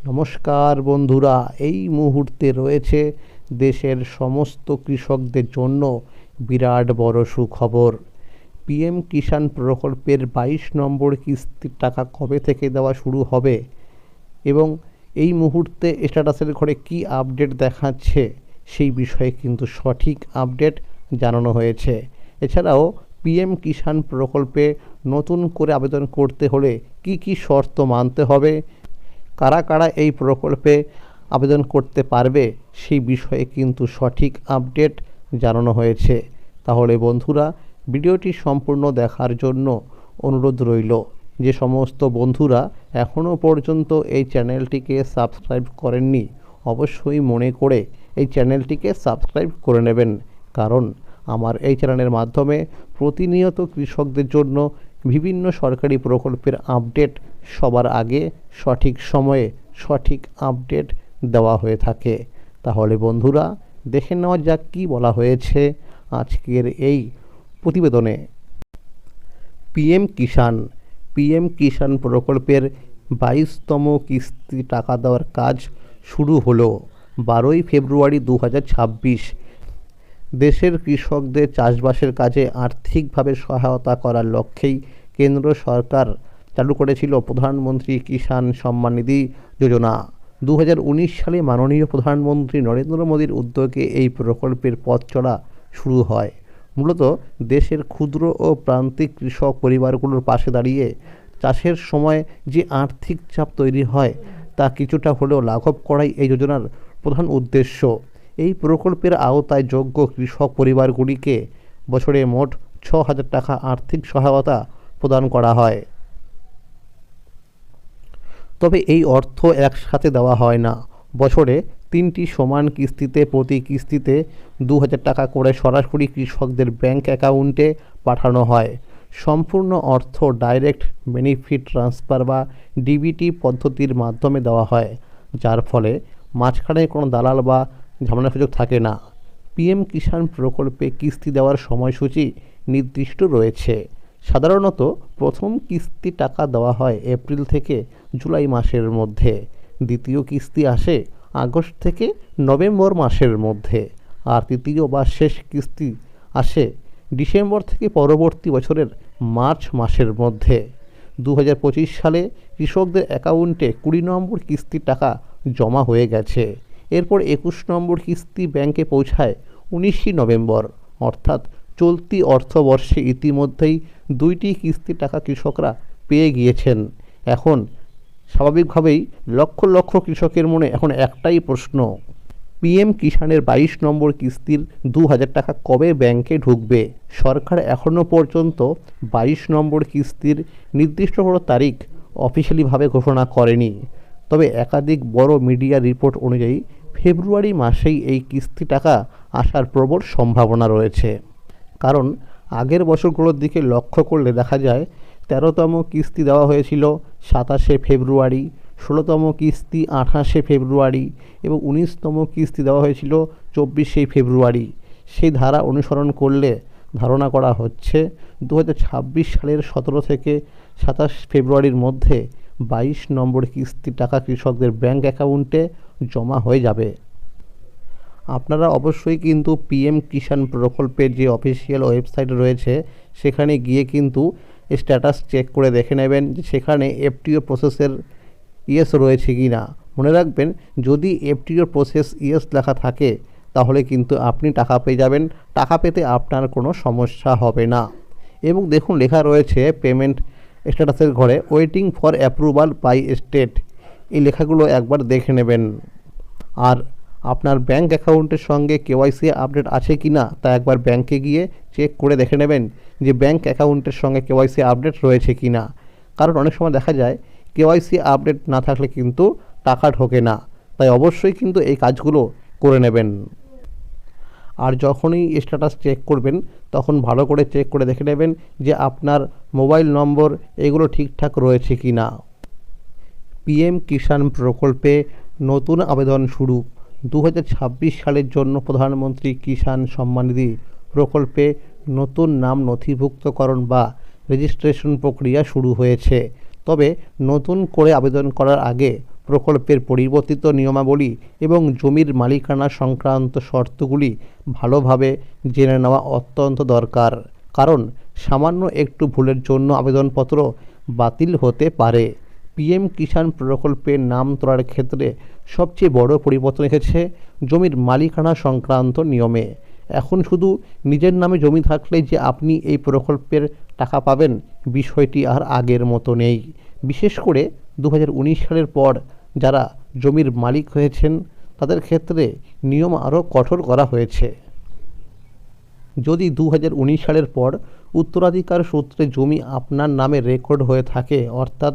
নমস্কার বন্ধুরা, এই মুহূর্তে রয়েছে দেশের সমস্ত কৃষকদের জন্য বিরাট বড় সুখবর। পিএম কিষাণ প্রকল্পের 22 নম্বর কিস্তির টাকা কবে থেকে দেওয়া শুরু হবে এবং এই মুহূর্তে স্ট্যাটাসের ঘরে কী আপডেট দেখাচ্ছে সেই বিষয়ে কিন্তু সঠিক আপডেট জানানো হয়েছে। এছাড়াও পিএম কিষাণ প্রকল্পে নতুন করে আবেদন করতে হলে কি কি শর্ত মানতে হবে, কারা কারা এই প্রকল্পে আবেদন করতে পারবে সেই বিষয়ে কিন্তু সঠিক আপডেট জানানো হয়েছে। তাহলে বন্ধুরা, ভিডিওটি সম্পূর্ণ দেখার জন্য অনুরোধ রইল। যে সমস্ত বন্ধুরা এখনও পর্যন্ত এই চ্যানেলটিকে সাবস্ক্রাইব করেননি, অবশ্যই মনে করে এই চ্যানেলটিকে সাবস্ক্রাইব করে নেবেন, কারণ আমার এই চ্যানেলের মাধ্যমে প্রতিনিয়ত কৃষকদের জন্য বিভিন্ন সরকারি প্রকল্পের আপডেট সবার আগে সঠিক সময়ে সঠিক আপডেট দেওয়া হয়ে থাকে। তাহলে বন্ধুরা, দেখে নেওয়া যাক কী বলা হয়েছে আজকের এই প্রতিবেদনে। পিএম কিষাণ প্রকল্পের 22তম কিস্তি টাকা দেওয়ার কাজ শুরু হলো 12ই ফেব্রুয়ারি 2026। দেশের কৃষকদের চাষবাসের কাজে আর্থিকভাবে সহায়তা করার লক্ষ্যেই কেন্দ্র সরকার চালু করেছিল প্রধানমন্ত্রী কিষাণ সম্মান নিধি যোজনা। 2019 সালে মাননীয় প্রধানমন্ত্রী নরেন্দ্র মোদীর উদ্যোগে এই প্রকল্পের পথ চলা শুরু হয়। মূলত দেশের ক্ষুদ্র ও প্রান্তিক কৃষক পরিবারগুলোর পাশে দাঁড়িয়ে চাষের সময় যে আর্থিক চাপ তৈরি হয় তা কিছুটা হলেও লাঘব করাই এই যোজনার প্রধান উদ্দেশ্য। এই প্রকল্পের আওতায় যোগ্য কৃষক পরিবারগুলিকে বছরে মোট 6,000 টাকা আর্থিক সহায়তা প্রদান করা হয়। তবে এই অর্থ একসাথে দেওয়া হয় না। বছরে 3টি সমান কিস্তিতে প্রতি কিস্তিতে 2,000 টাকা করে সরাসরি কৃষকদের ব্যাংক অ্যাকাউন্টে পাঠানো হয়। সম্পূর্ণ অর্থ ডাইরেক্ট বেনিফিট ট্রান্সফার বা ডিবিটি পদ্ধতির মাধ্যমে দেওয়া হয়, যার ফলে মাঝখানে কোনো দালাল বা ঝামেলার সুযোগ থাকে না। পিএম কিষাণ প্রকল্পে কিস্তি দেওয়ার সময়সূচি নির্দিষ্ট রয়েছে। সাধারণত প্রথম কিস্তি টাকা দেওয়া হয় এপ্রিল থেকে জুলাই মাসের মধ্যে, দ্বিতীয় কিস্তি আসে আগস্ট থেকে নভেম্বর মাসের মধ্যে, আর তৃতীয় বা শেষ কিস্তি আসে ডিসেম্বর থেকে পরবর্তী বছরের মার্চ মাসের মধ্যে। 2025 সালে কৃষকদের অ্যাকাউন্টে 20 নম্বর কিস্তির টাকা জমা হয়ে গেছে। এরপর 21 নম্বর কিস্তি ব্যাংকে পৌঁছায় 19 নভেম্বর, অর্থাৎ চলতি অর্থবর্ষে ইতিমধ্যেই 2টি কিস্তির টাকা কৃষকরা পেয়ে গিয়েছেন। এখন স্বাভাবিকভাবেই লক্ষ লক্ষ কৃষকের মনে এখন একটাই প্রশ্ন, পিএম কিষাণের 22 নম্বর কিস্তির 2,000 টাকা কবে ব্যাংকে ঢুকবে? সরকার এখনও পর্যন্ত 22 নম্বর কিস্তির নির্দিষ্ট কোনো তারিখ অফিসিয়ালিভাবে ঘোষণা করেনি। তবে একাধিক বড় মিডিয়া রিপোর্ট অনুযায়ী ফেব্রুয়ারি মাসেই এই কিস্তি টাকা আসার প্রবল সম্ভাবনা রয়েছে। কারণ আগের বছরগুলোর দিকে লক্ষ্য করলে দেখা যায় 13তম কিস্তি দেওয়া হয়েছিল 27শে ফেব্রুয়ারি, 16তম কিস্তি 28শে ফেব্রুয়ারি এবং 19তম কিস্তি দেওয়া হয়েছিল 24শে ফেব্রুয়ারি। সেই ধারা অনুসরণ করলে ধারণা করা হচ্ছে 2026 সালের 17 থেকে 27 ফেব্রুয়ারির মধ্যে 22 নম্বর কিস্তির টাকা কৃষকদের ব্যাংক অ্যাকাউন্টে জমা হয়ে যাবে। আপনারা অবশ্যই কিন্তু পিএম কিষাণ প্রকল্পের যে অফিসিয়াল ওয়েবসাইট রয়েছে সেখানে গিয়ে কিন্তু স্ট্যাটাস চেক করে দেখে নেবেন যে সেখানে এফটিও প্রসেসের ইয়েস রয়েছে কি না। মনে রাখবেন, যদি এফটিও প্রসেস ইয়েস লেখা থাকে তাহলে কিন্তু আপনি টাকা পেয়ে যাবেন, টাকা পেতে আপনার কোনো সমস্যা হবে না। এবং দেখুন, লেখা রয়েছে পেমেন্ট স্ট্যাটাসের ঘরে waiting for approval by state. এই লেখাগুলো একবার দেখে নেবেন। আর আপনার ব্যাংক অ্যাকাউন্টের সঙ্গে কেওয়াইসি আপডেট আছে কি না তা একবার ব্যাংকে গিয়ে চেক করে দেখে নেবেন যে ব্যাংক অ্যাকাউন্টের সঙ্গে কেওয়াইসি আপডেট রয়েছে কি না। কারণ অনেক সময় দেখা যায় কেওয়াইসি আপডেট না থাকলে কিন্তু টাকা ঢোকে না। তাই অবশ্যই কিন্তু এই কাজগুলো করে নেবেন। আর যখনই স্ট্যাটাস চেক করবেন তখন ভালো করে চেক করে দেখে নেবেন যে আপনার মোবাইল নম্বর এগুলো ঠিকঠাক রয়েছে কি না। পিএম কিষাণ প্রকল্পে নতুন আবেদন শুরু। 2026 সালের জন্য প্রধানমন্ত্রী কিষাণ সম্মান নিধি প্রকল্পে নতুন নাম নথিভুক্তকরণ বা রেজিস্ট্রেশন প্রক্রিয়া শুরু হয়েছে। তবে নতুন করে আবেদন করার আগে প্রকল্পের পরিবর্তিত নিয়মাবলী এবং জমির মালিকানা সংক্রান্ত শর্তগুলি ভালোভাবে জেনে নেওয়া অত্যন্ত দরকার, কারণ সামান্য একটু ভুলের জন্য আবেদনপত্র বাতিল হতে পারে। পিএম কিষাণ প্রকল্পের নাম তোলার ক্ষেত্রে সবচেয়ে বড় পরিবর্তন এসেছে জমির মালিকানা সংক্রান্ত নিয়মে। এখন শুধু নিজের নামে জমি থাকলেই যে আপনি এই প্রকল্পের টাকা পাবেন, বিষয়টি আর আগের মতো নেই। বিশেষ করে 2019 সালের পর যারা জমির মালিক হয়েছেন তাদের ক্ষেত্রে নিয়ম আরও কঠোর করা হয়েছে। যদি 2019 সালের পর উত্তরাধিকার সূত্রে জমি আপনার নামে রেকর্ড হয়ে থাকে, অর্থাৎ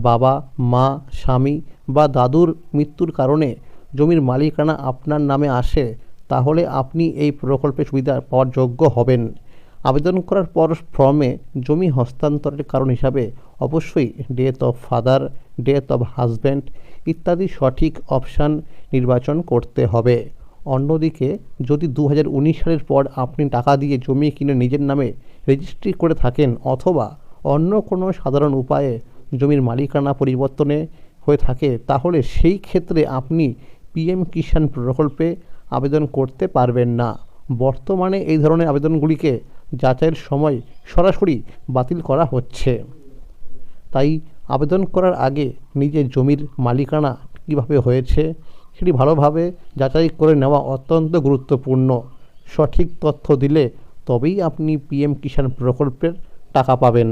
বাবা, মা, স্বামী বা দাদুর মৃত্যুর কারণে জমির মালিকানা আপনার নামে আসে, তাহলে আপনি এই প্রকল্পের সুবিধা পাওয়ার যোগ্য হবেন। আবেদন করার পর ফর্মে জমি হস্তান্তরের কারণ হিসাবে অবশ্যই death of father, death of husband ইত্যাদি সঠিক অপশান নির্বাচন করতে হবে। অন্যদিকে যদি 2019 সালের পর আপনি টাকা দিয়ে জমি কিনে নিজের নামে রেজিস্ট্রি করে থাকেন অথবা অন্য কোনো সাধারণ উপায়ে জমির মালিকানা পরিবর্তনে হয়ে থাকে, তাহলে সেই ক্ষেত্রে আপনি পিএম কিষাণ প্রকল্পে আবেদন করতে পারবেন না। বর্তমানে এই ধরনের আবেদনগুলিকে যাচাইয়ের সময় সরাসরি বাতিল করা হচ্ছে। তাই আবেদন করার আগে নিজের জমির মালিকানা কীভাবে হয়েছে সেটি ভালোভাবে যাচাই করে নেওয়া অত্যন্ত গুরুত্বপূর্ণ। সঠিক তথ্য দিলে তবেই আপনি পিএম কিষাণ প্রকল্পের টাকা পাবেন।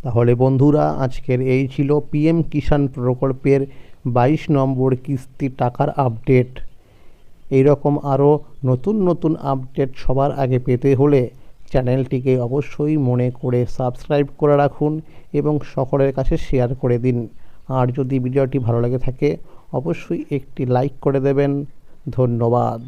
তাহলে বন্ধুরা, আজকের এই ছিল পিএম কিষাণ প্রকল্পের 22 নম্বর কিস্তি টাকার আপডেট। এইরকম আরও নতুন নতুন আপডেট সবার আগে পেতে হলে চ্যানেলটিকে অবশ্যই মনে করে সাবস্ক্রাইব করে রাখুন এবং সকলের কাছে শেয়ার করে দিন। আর যদি ভিডিওটি ভালো লেগে থাকে অবশ্যই একটি লাইক করে দেবেন। ধন্যবাদ।